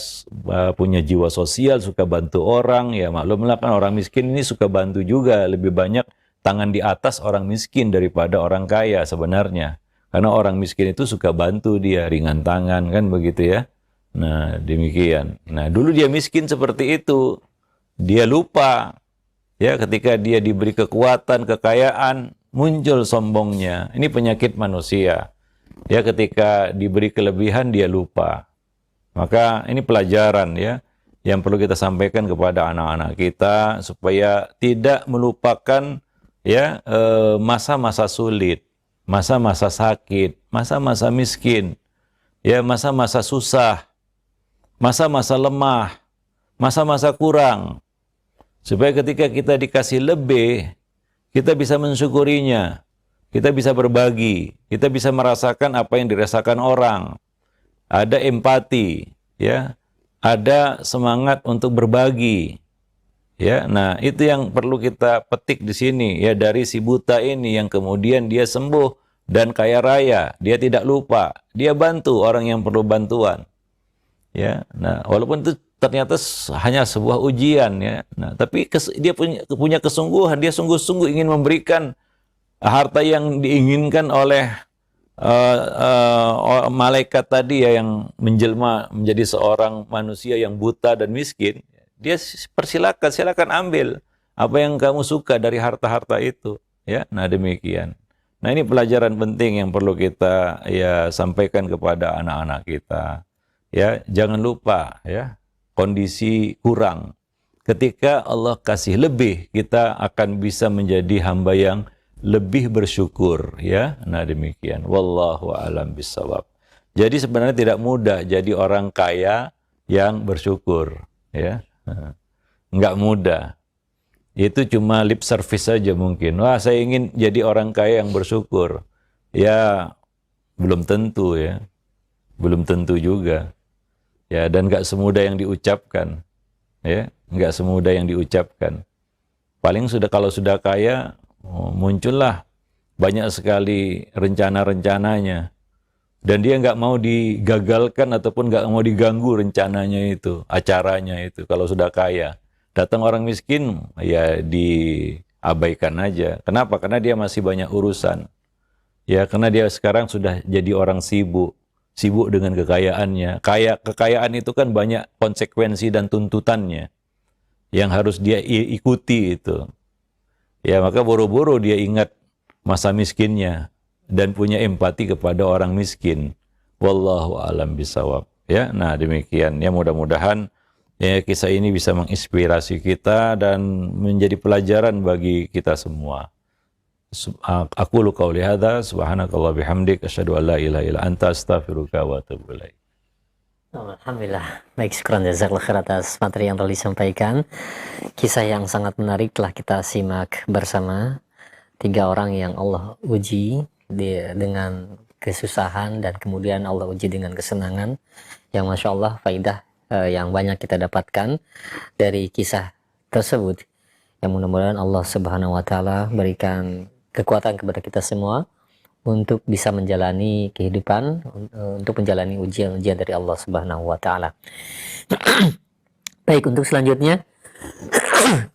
punya jiwa sosial, suka bantu orang. Ya maklumlah kan orang miskin ini suka bantu juga, lebih banyak tangan di atas orang miskin daripada orang kaya sebenarnya. Karena orang miskin itu suka bantu dia, ringan tangan, kan begitu ya. Nah, demikian. Nah, dulu dia miskin seperti itu. Dia lupa. Ya, ketika dia diberi kekuatan, kekayaan, muncul sombongnya. Ini penyakit manusia. Ya, ketika diberi kelebihan, dia lupa. Maka ini pelajaran ya, yang perlu kita sampaikan kepada anak-anak kita, supaya tidak melupakan ya masa-masa sulit. Masa-masa sakit, masa-masa miskin, ya masa-masa susah, masa-masa lemah, masa-masa kurang. Supaya ketika kita dikasih lebih, kita bisa mensyukurinya, kita bisa berbagi, kita bisa merasakan apa yang dirasakan orang. Ada empati, ya, ada semangat untuk berbagi. Ya, nah itu yang perlu kita petik di sini ya, dari si buta ini yang kemudian dia sembuh dan kaya raya, dia tidak lupa, dia bantu orang yang perlu bantuan. Ya, nah walaupun itu ternyata hanya sebuah ujian ya, nah tapi dia punya kesungguhan, dia sungguh-sungguh ingin memberikan harta yang diinginkan oleh malaikat tadi ya, yang menjelma menjadi seorang manusia yang buta dan miskin. Dia silakan ambil apa yang kamu suka dari harta-harta itu. ya. Nah, demikian. Nah, ini pelajaran penting yang perlu kita ya sampaikan kepada anak-anak kita. Ya, jangan lupa ya, kondisi kurang. Ketika Allah kasih lebih, kita akan bisa menjadi hamba yang lebih bersyukur, ya. Nah, demikian. Wallahu a'lam bishawab. Jadi sebenarnya tidak mudah jadi orang kaya yang bersyukur, ya. Enggak mudah. Itu cuma lip service saja mungkin. Wah, saya ingin jadi orang kaya yang bersyukur. Ya, belum tentu ya. Belum tentu juga. Ya, dan enggak semudah yang diucapkan. Ya, enggak semudah yang diucapkan. Paling kalau sudah kaya, muncullah banyak sekali rencana-rencananya. Dan dia enggak mau digagalkan ataupun enggak mau diganggu rencananya itu, acaranya itu kalau sudah kaya. Datang orang miskin, ya diabaikan aja. Kenapa? Karena dia masih banyak urusan. Ya, karena dia sekarang sudah jadi orang sibuk. Sibuk dengan kekayaannya. Kekayaan itu kan banyak konsekuensi dan tuntutannya yang harus dia ikuti itu. Ya, maka boro-boro dia ingat masa miskinnya dan punya empati kepada orang miskin. Wallahu a'lam bishawab. Ya, nah demikian. Ya, mudah-mudahan ya, kisah ini bisa menginspirasi kita dan menjadi pelajaran bagi kita semua. Aqulu qauli hadza subhanakallah bihamdik asyhadu an la ilaha illa anta astaghfiruka wa atubu ilaik. Alhamdulillah. Baik, syukran jazakallahu khair atas materi yang telah disampaikan. Kisah yang sangat menarik telah kita simak bersama. 3 orang yang Allah uji dengan kesusahan dan kemudian Allah uji dengan kesenangan. Yang Masya Allah faidah yang banyak kita dapatkan dari kisah tersebut. Yang mudah-mudahan Allah Subhanahu wa taala berikan kekuatan kepada kita semua untuk bisa menjalani kehidupan, untuk menjalani ujian-ujian dari Allah Subhanahu wa taala. Baik, untuk selanjutnya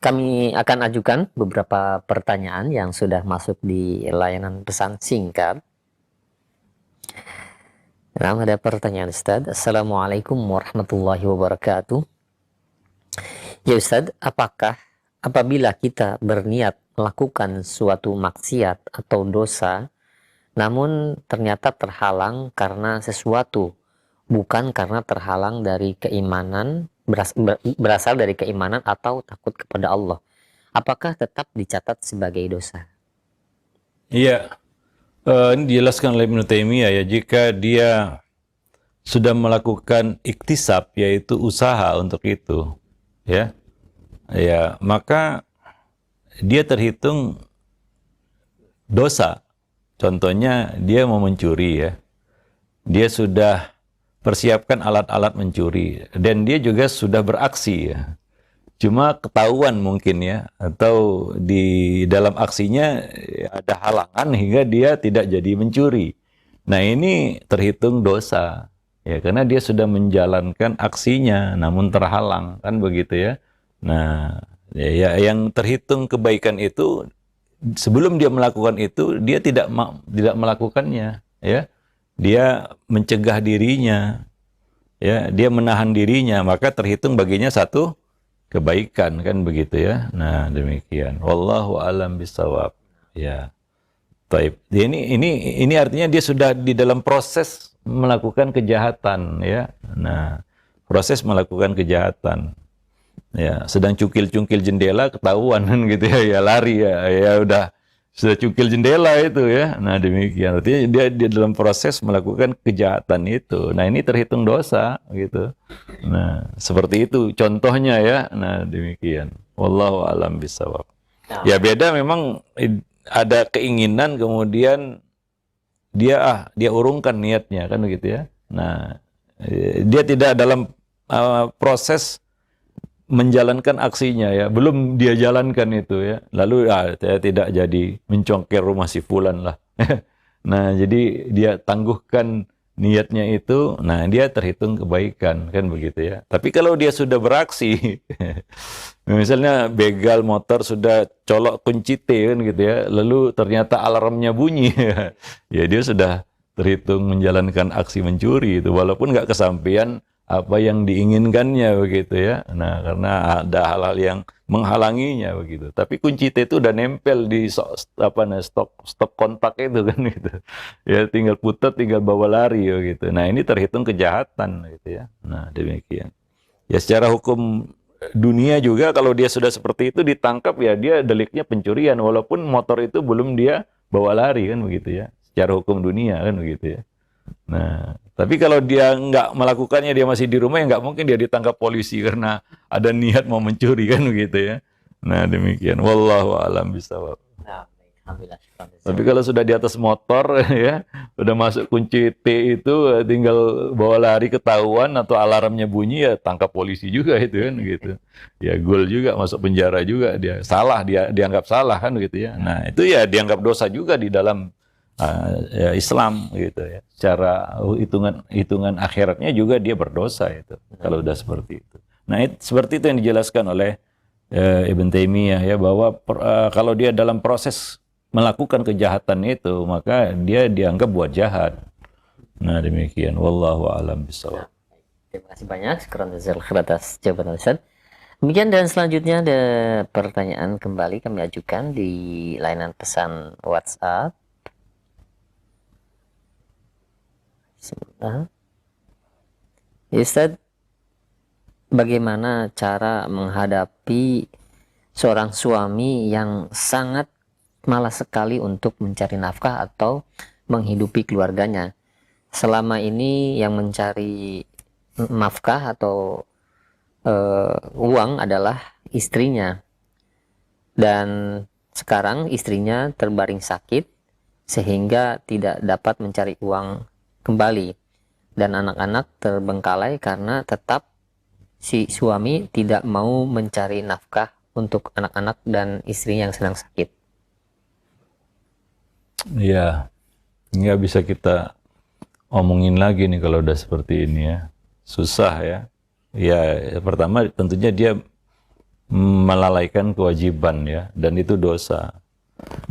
kami akan ajukan beberapa pertanyaan yang sudah masuk di layanan pesan singkat. Nah, ada pertanyaan Ustaz. Assalamualaikum warahmatullahi wabarakatuh. Ya Ustaz, apakah apabila kita berniat melakukan suatu maksiat atau dosa, namun ternyata terhalang karena sesuatu, bukan karena terhalang dari keimanan, berasal dari keimanan atau takut kepada Allah, apakah tetap dicatat sebagai dosa? Iya, ini dijelaskan oleh Ibnu Taimiyah ya, jika dia sudah melakukan iktisab, yaitu usaha untuk itu, ya, maka dia terhitung dosa. Contohnya dia mau mencuri ya, dia sudah persiapkan alat-alat mencuri dan dia juga sudah beraksi ya. Cuma ketahuan mungkin ya, atau di dalam aksinya ada halangan hingga dia tidak jadi mencuri. Nah, ini terhitung dosa ya, karena dia sudah menjalankan aksinya namun terhalang, kan begitu ya. Nah, ya yang terhitung kebaikan itu sebelum dia melakukan itu dia tidak melakukannya ya. Dia mencegah dirinya ya, dia menahan dirinya, maka terhitung baginya satu kebaikan, kan begitu ya. Nah, demikian. Wallahu a'lam bishawab. Ya. Taib. Ini artinya dia sudah di dalam proses melakukan kejahatan ya. Nah, proses melakukan kejahatan. Ya, sedang cungkil-cungkil jendela ketahuan kan gitu ya, ya lari ya udah sudah cungkil jendela itu ya. Nah, demikian. Artinya dia dalam proses melakukan kejahatan itu. Nah, ini terhitung dosa gitu. Nah, seperti itu contohnya ya. Nah, demikian. Wallahu a'lam bishawab. Ya, beda memang ada keinginan kemudian dia urungkan niatnya, kan begitu ya. Nah, dia tidak dalam proses menjalankan aksinya ya, belum dia jalankan itu ya, lalu saya tidak jadi mencongkel rumah si fulan lah. Nah, jadi dia tangguhkan niatnya itu, nah dia terhitung kebaikan, kan begitu ya. Tapi kalau dia sudah beraksi, misalnya begal motor sudah colok kunci T kan gitu ya, lalu ternyata alarmnya bunyi, ya dia sudah terhitung menjalankan aksi mencuri itu, walaupun nggak kesampaian apa yang diinginkannya begitu ya. Nah, karena ada hal-hal yang menghalanginya begitu. Tapi kunci T itu udah nempel di stop kontak itu kan gitu. Ya tinggal putar, tinggal bawa lari gitu. Nah, ini terhitung kejahatan gitu ya. Nah, demikian. Ya secara hukum dunia juga kalau dia sudah seperti itu ditangkap ya dia deliknya pencurian walaupun motor itu belum dia bawa lari kan begitu ya. Secara hukum dunia kan begitu ya. Nah, tapi kalau dia nggak melakukannya, dia masih di rumah, ya nggak mungkin dia ditangkap polisi karena ada niat mau mencuri kan begitu ya. Nah, demikian. Wallahu a'lam bishawab. Nah, baik. Alhamdulillah. Tapi kalau sudah di atas motor ya, udah masuk kunci T itu, tinggal bawa lari ketahuan atau alarmnya bunyi ya tangkap polisi juga itu kan gitu. Ya gol juga, masuk penjara juga dia. Salah, dia dianggap salah kan gitu ya. Nah, itu ya dianggap dosa juga di dalam ya Islam gitu ya. Secara hitungan akhiratnya juga dia berdosa itu kalau udah seperti itu. Nah, seperti itu yang dijelaskan oleh Ibn Taimiyah ya bahwa kalau dia dalam proses melakukan kejahatan itu maka dia dianggap buat jahat. Nah, demikian wallahu a'lam bishawab. Terima kasih banyak. Syukran jazakallahu atas jawaban Ustaz. Demikian dan selanjutnya ada pertanyaan kembali kami ajukan di layanan pesan WhatsApp. Ustaz, bagaimana cara menghadapi seorang suami yang sangat malas sekali untuk mencari nafkah atau menghidupi keluarganya? Selama ini yang mencari nafkah atau uang adalah istrinya, dan sekarang istrinya terbaring sakit sehingga tidak dapat mencari uang kembali, dan anak-anak terbengkalai karena tetap si suami tidak mau mencari nafkah untuk anak-anak dan istri yang sedang sakit. Ya, nggak bisa kita omongin lagi nih kalau udah seperti ini ya. Susah ya. Ya, pertama tentunya dia melalaikan kewajiban ya, dan itu dosa.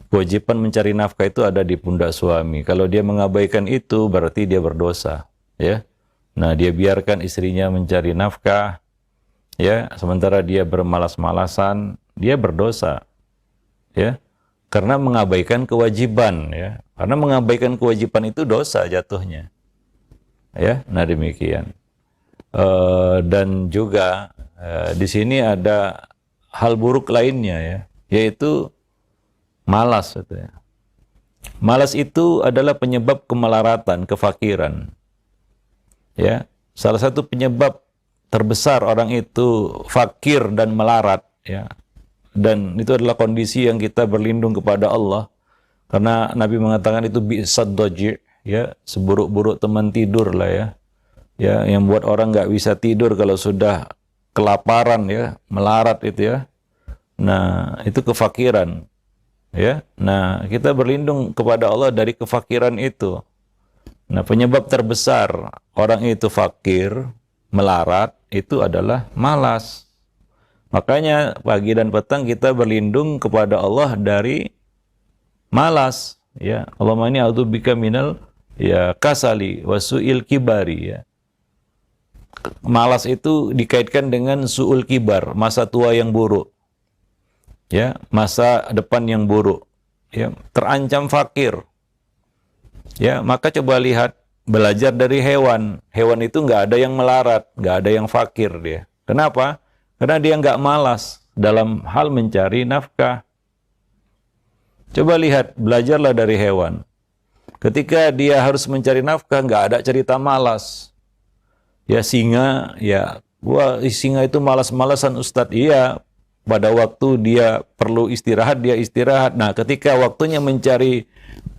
Kewajiban mencari nafkah itu ada di pundak suami. Kalau dia mengabaikan itu berarti dia berdosa, ya. Nah, dia biarkan istrinya mencari nafkah, ya, sementara dia bermalas-malasan, dia berdosa, ya. Karena mengabaikan kewajiban, ya. Karena mengabaikan kewajiban itu dosa jatuhnya, ya. Nah, demikian. Dan juga di sini ada hal buruk lainnya, ya, yaitu malas itu ya. Malas itu adalah penyebab kemelaratan, kefakiran. Ya, salah satu penyebab terbesar orang itu fakir dan melarat ya. Dan itu adalah kondisi yang kita berlindung kepada Allah. Karena Nabi mengatakan itu bi'sad daji' ya, seburuk-buruk teman tidur lah ya. Ya, yang buat orang nggak bisa tidur kalau sudah kelaparan ya, melarat itu ya. Nah, itu kefakiran. Ya, nah kita berlindung kepada Allah dari kefakiran itu. Nah, penyebab terbesar orang itu fakir, melarat, itu adalah malas. Makanya pagi dan petang kita berlindung kepada Allah dari malas. Ya, Allahumma inni a'udzubika minal ya kasali wasu'il kibari ya. Malas itu dikaitkan dengan su'ul kibar, masa tua yang buruk. Ya, masa depan yang buruk, ya, terancam fakir, ya, maka coba lihat, belajar dari hewan. Hewan itu nggak ada yang melarat, nggak ada yang fakir dia. Kenapa? Karena dia nggak malas dalam hal mencari nafkah. Coba lihat, belajarlah dari hewan. Ketika dia harus mencari nafkah, nggak ada cerita malas. Ya singa, ya, wah singa itu malas-malasan Ustadz. Iya. Pada waktu dia perlu istirahat, dia istirahat. Nah, ketika waktunya mencari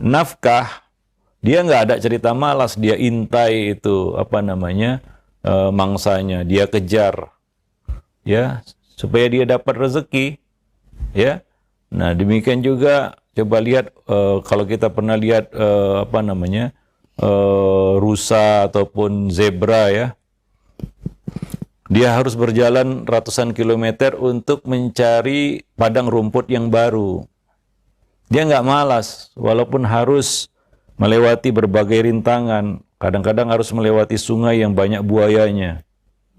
nafkah, dia nggak ada cerita malas. Dia intai itu, mangsanya. Dia kejar, ya, supaya dia dapat rezeki, ya. Nah, demikian juga, coba lihat, kalau kita pernah lihat, rusa ataupun zebra, ya. Dia harus berjalan ratusan kilometer untuk mencari padang rumput yang baru. Dia nggak malas, walaupun harus melewati berbagai rintangan. Kadang-kadang harus melewati sungai yang banyak buayanya.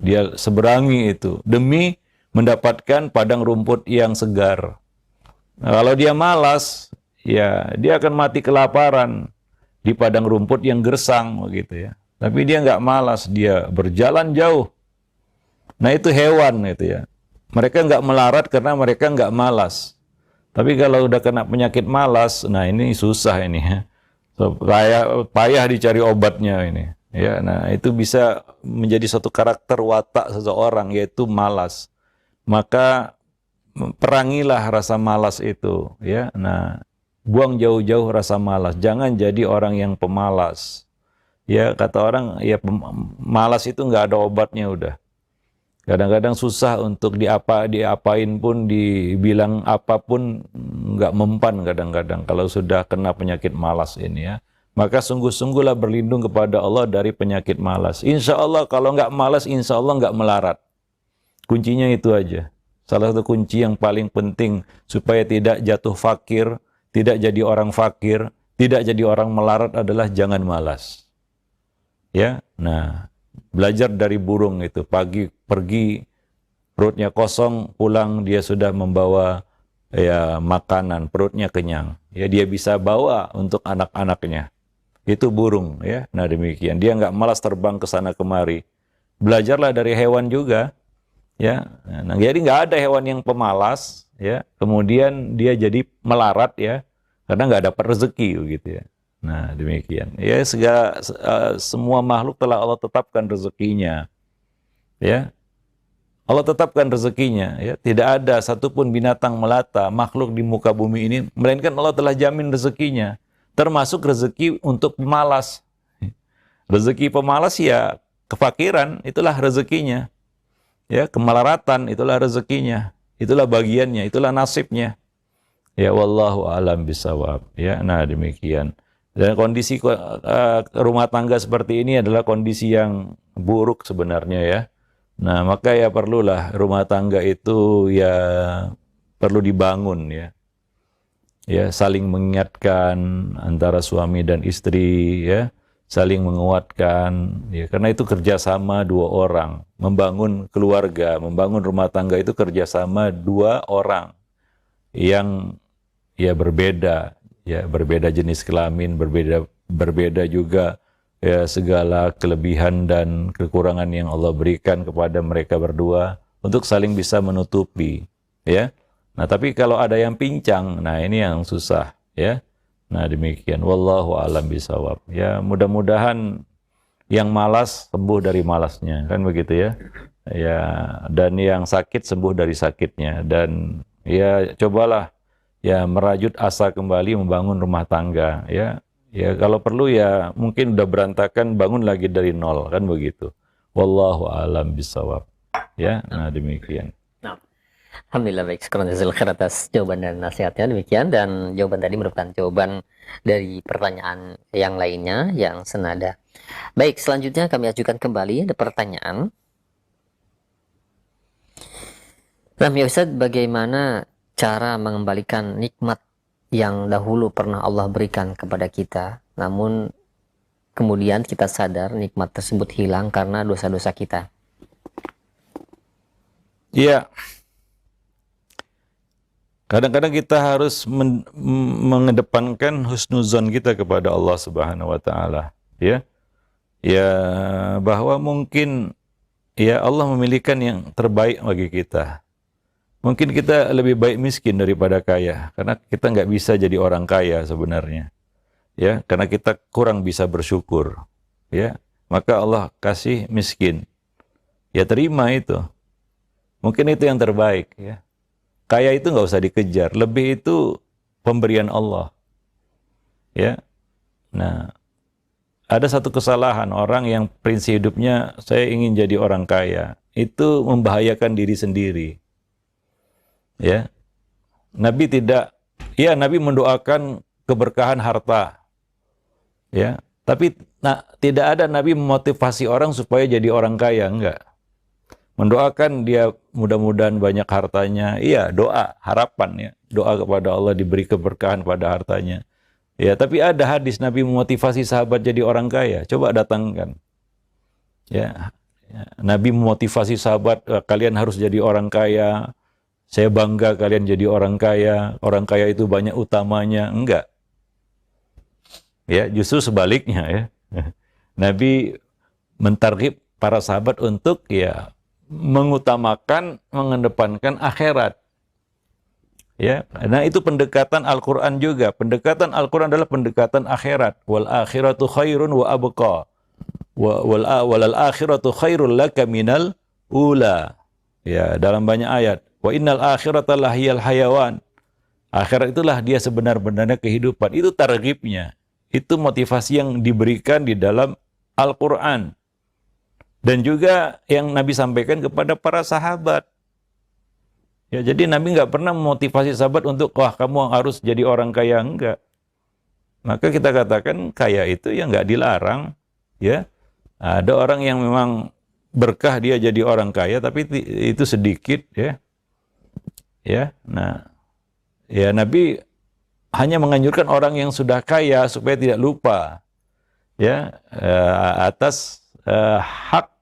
Dia seberangi itu demi mendapatkan padang rumput yang segar. Nah, kalau dia malas, ya dia akan mati kelaparan di padang rumput yang gersang begitu ya. Tapi dia nggak malas, dia berjalan jauh. Nah itu hewan itu ya. Mereka nggak melarat karena mereka nggak malas. Tapi kalau udah kena penyakit malas, nah ini susah ini ya. So, payah dicari obatnya ini. Ya, nah itu bisa menjadi suatu karakter watak seseorang yaitu malas. Maka perangilah rasa malas itu, ya. Nah, buang jauh-jauh rasa malas. Jangan jadi orang yang pemalas. Ya, kata orang, ya malas itu nggak ada obatnya udah. Kadang-kadang susah untuk diapain pun, dibilang apapun nggak mempan kadang-kadang kalau sudah kena penyakit malas ini ya. Maka sungguh-sungguhlah berlindung kepada Allah dari penyakit malas. Insya Allah kalau nggak malas, insya Allah nggak melarat. Kuncinya itu aja. Salah satu kunci yang paling penting supaya tidak jatuh fakir, tidak jadi orang fakir, tidak jadi orang melarat adalah jangan malas. Ya, nah belajar dari burung itu, pagi pergi perutnya kosong, pulang dia sudah membawa ya makanan, perutnya kenyang. Ya dia bisa bawa untuk anak-anaknya. Itu burung ya. Nah demikian, dia nggak malas terbang ke sana kemari. Belajarlah dari hewan juga. Ya, nah, jadi nggak ada hewan yang pemalas, ya. Kemudian dia jadi melarat, ya, karena nggak dapat rezeki, gitu ya. Nah, demikian. Ya, semua makhluk telah Allah tetapkan rezekinya, ya. Allah tetapkan rezekinya, ya. Tidak ada satupun binatang melata, makhluk di muka bumi ini, melainkan Allah telah jamin rezekinya, termasuk rezeki untuk pemalas. Rezeki pemalas ya kefakiran, itulah rezekinya. Ya, kemelaratan itulah rezekinya, itulah bagiannya, itulah nasibnya. Ya wallahu alam bisawab. Ya, nah demikian. Dan kondisi rumah tangga seperti ini adalah kondisi yang buruk sebenarnya ya. Nah, maka ya perlulah rumah tangga itu ya perlu dibangun ya. Ya, saling mengingatkan antara suami dan istri ya. Saling menguatkan, ya, karena itu kerjasama dua orang. Membangun keluarga, membangun rumah tangga itu kerjasama dua orang yang ya berbeda jenis kelamin, berbeda juga ya segala kelebihan dan kekurangan yang Allah berikan kepada mereka berdua untuk saling bisa menutupi, ya. Nah, tapi kalau ada yang pincang, nah ini yang susah, ya. Nah demikian, wallahu alam bisawab. Ya mudah-mudahan yang malas sembuh dari malasnya, kan begitu ya. Ya, dan yang sakit sembuh dari sakitnya. Dan ya cobalah ya merajut asa kembali membangun rumah tangga. Ya, ya kalau perlu ya mungkin udah berantakan bangun lagi dari nol, kan begitu. Wallahu alam bisawab. Ya, nah demikian. Alhamdulillah, baik, syukran jazakallahu khair atas jawaban dan nasihatnya. Demikian, dan jawaban tadi merupakan jawaban dari pertanyaan yang lainnya yang senada. Baik, selanjutnya kami ajukan kembali ada pertanyaan. Nah, ya Ustaz, bagaimana cara mengembalikan nikmat yang dahulu pernah Allah berikan kepada kita, namun kemudian kita sadar nikmat tersebut hilang karena dosa-dosa kita? Iya. Kadang-kadang kita harus mengedepankan husnuzon kita kepada Allah Subhanahu wa taala, ya. Ya, bahwa mungkin ya Allah memilihkan yang terbaik bagi kita. Mungkin kita lebih baik miskin daripada kaya, karena kita nggak bisa jadi orang kaya sebenarnya. Ya, karena kita kurang bisa bersyukur, ya. Maka Allah kasih miskin. Ya terima itu. Mungkin itu yang terbaik, ya. Kaya itu nggak usah dikejar, lebih itu pemberian Allah. Ya, nah ada satu kesalahan orang yang prinsip hidupnya saya ingin jadi orang kaya, itu membahayakan diri sendiri. Ya, Nabi Nabi mendoakan keberkahan harta. Ya, tapi tidak ada Nabi memotivasi orang supaya jadi orang kaya, enggak. Mendoakan dia mudah-mudahan banyak hartanya. Iya, doa, harapan ya. Doa kepada Allah diberi keberkahan pada hartanya. Ya, tapi ada hadis Nabi memotivasi sahabat jadi orang kaya. Coba datangkan. Ya. Nabi memotivasi sahabat, kalian harus jadi orang kaya. Saya bangga kalian jadi orang kaya. Orang kaya itu banyak utamanya. Enggak. Ya, justru sebaliknya ya. Nabi mentarghib para sahabat untuk ya mengutamakan, mengedepankan akhirat. Ya, nah itu pendekatan Al-Qur'an juga. Pendekatan Al-Qur'an adalah pendekatan akhirat. Wal akhiratu khairun wa abqa. Wal akhiratu khairul laka minal ula. Ya, dalam banyak ayat. Wa innal akhirata lahiyal hayawan. Akhirat itulah dia sebenar-benarnya kehidupan. Itu targhibnya. Itu motivasi yang diberikan di dalam Al-Qur'an. Dan juga yang Nabi sampaikan kepada para sahabat. Ya, jadi Nabi nggak pernah memotivasi sahabat untuk, wah kamu harus jadi orang kaya, enggak. Maka kita katakan kaya itu ya nggak dilarang. Ya, ada orang yang memang berkah dia jadi orang kaya, tapi itu sedikit, ya. Ya, nah, ya Nabi hanya menganjurkan orang yang sudah kaya supaya tidak lupa, ya, atas hak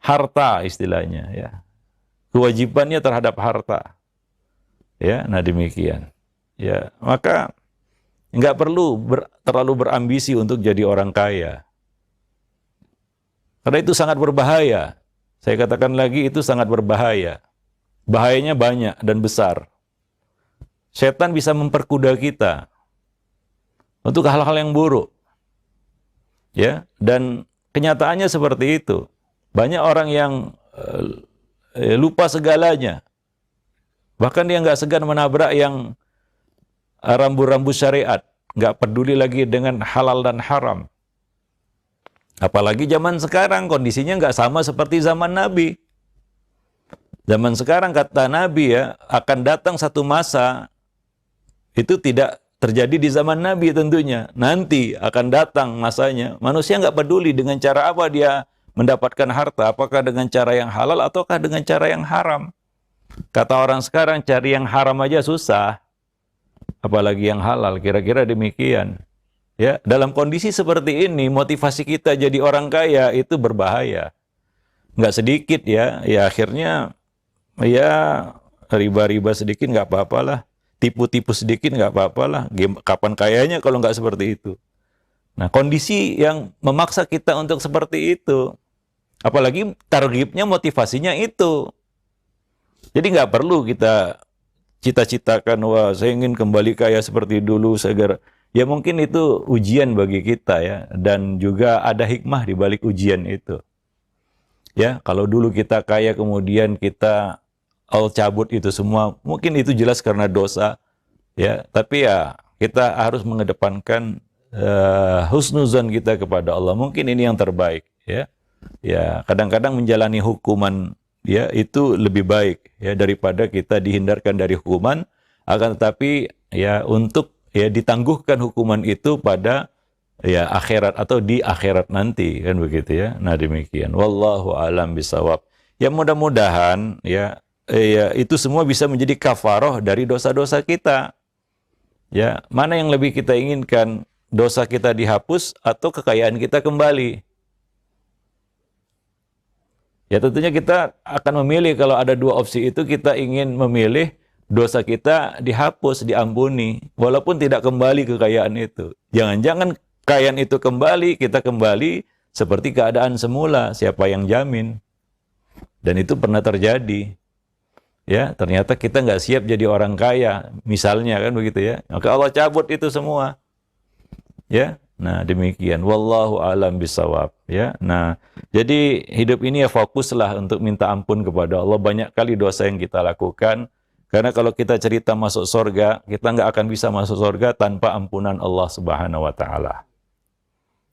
harta istilahnya, ya. Kewajibannya terhadap harta. Ya, nah demikian. Ya, maka nggak perlu terlalu berambisi untuk jadi orang kaya. Karena itu sangat berbahaya. Saya katakan lagi, itu sangat berbahaya. Bahayanya banyak dan besar. Setan bisa memperkuda kita untuk hal-hal yang buruk. Ya, dan kenyataannya seperti itu. Banyak orang yang lupa segalanya. Bahkan dia nggak segan menabrak yang rambu-rambu syariat. Nggak peduli lagi dengan halal dan haram. Apalagi zaman sekarang kondisinya nggak sama seperti zaman Nabi. Zaman sekarang kata Nabi ya, akan datang satu masa, itu tidak terjadi di zaman Nabi tentunya. Nanti akan datang masanya, manusia nggak peduli dengan cara apa dia mendapatkan harta, apakah dengan cara yang halal ataukah dengan cara yang haram. Kata orang sekarang, cari yang haram aja susah, apalagi yang halal, kira-kira demikian. Ya, dalam kondisi seperti ini, motivasi kita jadi orang kaya itu berbahaya. Nggak sedikit ya, ya akhirnya, ya riba-riba sedikit nggak apa-apalah, tipu-tipu sedikit nggak apa-apalah, kapan kayanya kalau nggak seperti itu. Nah, kondisi yang memaksa kita untuk seperti itu, apalagi targetnya, motivasinya itu. Jadi nggak perlu kita cita-citakan, wah saya ingin kembali kaya seperti dulu, ya mungkin itu ujian bagi kita ya, dan juga ada hikmah di balik ujian itu. Ya, kalau dulu kita kaya kemudian kita cabut itu semua, mungkin itu jelas karena dosa, ya. Tapi ya kita harus mengedepankan husnuzan kita kepada Allah. Mungkin ini yang terbaik, ya. Ya, kadang-kadang menjalani hukuman ya itu lebih baik ya daripada kita dihindarkan dari hukuman, akan tetapi ya untuk ya ditangguhkan hukuman itu pada ya akhirat atau di akhirat nanti, kan begitu ya. Nah demikian, wallahu alam bisawab. Ya mudah-mudahan ya itu semua bisa menjadi kafaroh dari dosa-dosa kita. Ya, mana yang lebih kita inginkan, dosa kita dihapus atau kekayaan kita kembali? Ya tentunya kita akan memilih, kalau ada dua opsi itu kita ingin memilih dosa kita dihapus, diampuni, walaupun tidak kembali kekayaan itu. Jangan-jangan kekayaan itu kembali, kita kembali seperti keadaan semula, siapa yang jamin? Dan itu pernah terjadi. Ya, ternyata kita nggak siap jadi orang kaya, misalnya kan begitu ya. Maka Allah cabut itu semua. Ya, nah demikian. Wallahu alam bisawab. Ya, nah jadi hidup ini ya fokuslah untuk minta ampun kepada Allah. Banyak kali dosa yang kita lakukan. Karena kalau kita cerita masuk surga, kita nggak akan bisa masuk surga tanpa ampunan Allah Subhanahu wa Ta'ala.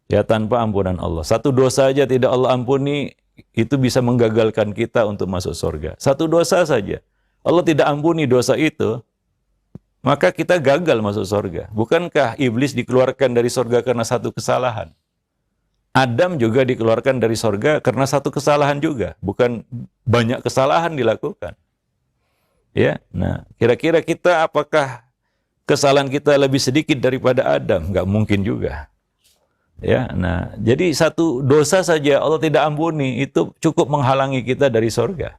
Ya, tanpa ampunan Allah. Satu dosa saja tidak Allah ampuni, itu bisa menggagalkan kita untuk masuk surga. Satu dosa saja. Allah tidak ampuni dosa itu, maka kita gagal masuk surga. Bukankah iblis dikeluarkan dari surga karena satu kesalahan? Adam juga dikeluarkan dari surga karena satu kesalahan juga. Bukan banyak kesalahan dilakukan. Ya, nah kira-kira kita apakah kesalahan kita lebih sedikit daripada Adam? Nggak mungkin juga. Ya, nah, jadi satu dosa saja Allah tidak ampuni, itu cukup menghalangi kita dari sorga.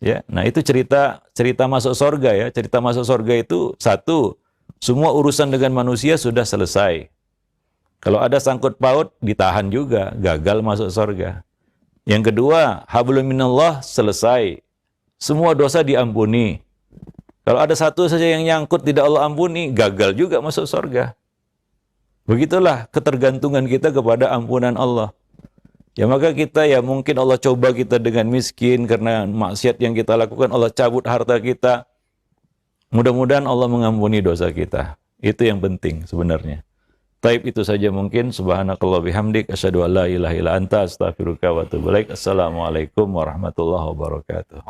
Ya, nah itu cerita masuk sorga ya. Cerita masuk sorga itu satu, semua urusan dengan manusia sudah selesai. Kalau ada sangkut paut, ditahan juga, gagal masuk sorga. Yang kedua, hablum minallah selesai. Semua dosa diampuni. Kalau ada satu saja yang nyangkut tidak Allah ampuni, gagal juga masuk sorga. Begitulah ketergantungan kita kepada ampunan Allah. Ya maka kita ya mungkin Allah coba kita dengan miskin karena maksiat yang kita lakukan, Allah cabut harta kita. Mudah-mudahan Allah mengampuni dosa kita. Itu yang penting sebenarnya. Taib itu saja mungkin. Subhanakallah bihamdik. Asyhadu an la ilaha illa anta astaghfiruka wa atubu ilaik. Assalamualaikum warahmatullahi wabarakatuh.